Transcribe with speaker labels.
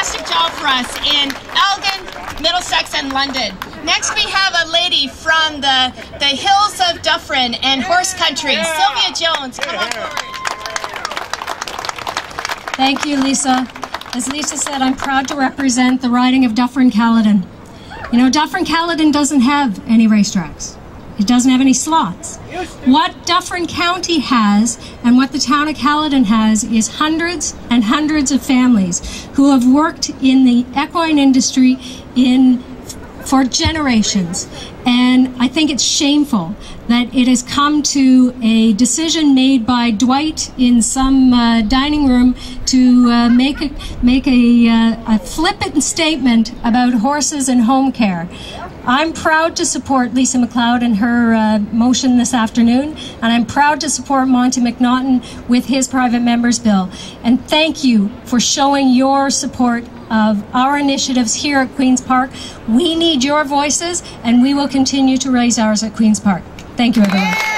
Speaker 1: fantastic job for us in Elgin, Middlesex, and London. Next we have a lady from the hills of Dufferin and horse country, Sylvia Jones. Come on forward.
Speaker 2: Thank you, Lisa. As Lisa said, I'm proud to represent the riding of Dufferin-Caledon. You know, Dufferin-Caledon doesn't have any racetracks. It doesn't have any slots. What Dufferin County has and what the town of Caledon has is hundreds and hundreds of families who have worked in the equine industry for generations. And I think it's shameful that it has come to a decision made by Dwight in some dining room to make a flippant statement about horses and home care. I'm proud to support Lisa MacLeod and her motion this afternoon, and I'm proud to support Monty McNaughton with his private member's bill. And thank you for showing your support of our initiatives here at Queen's Park. We need your voices, and we will continue to raise ours at Queen's Park. Thank you, everyone.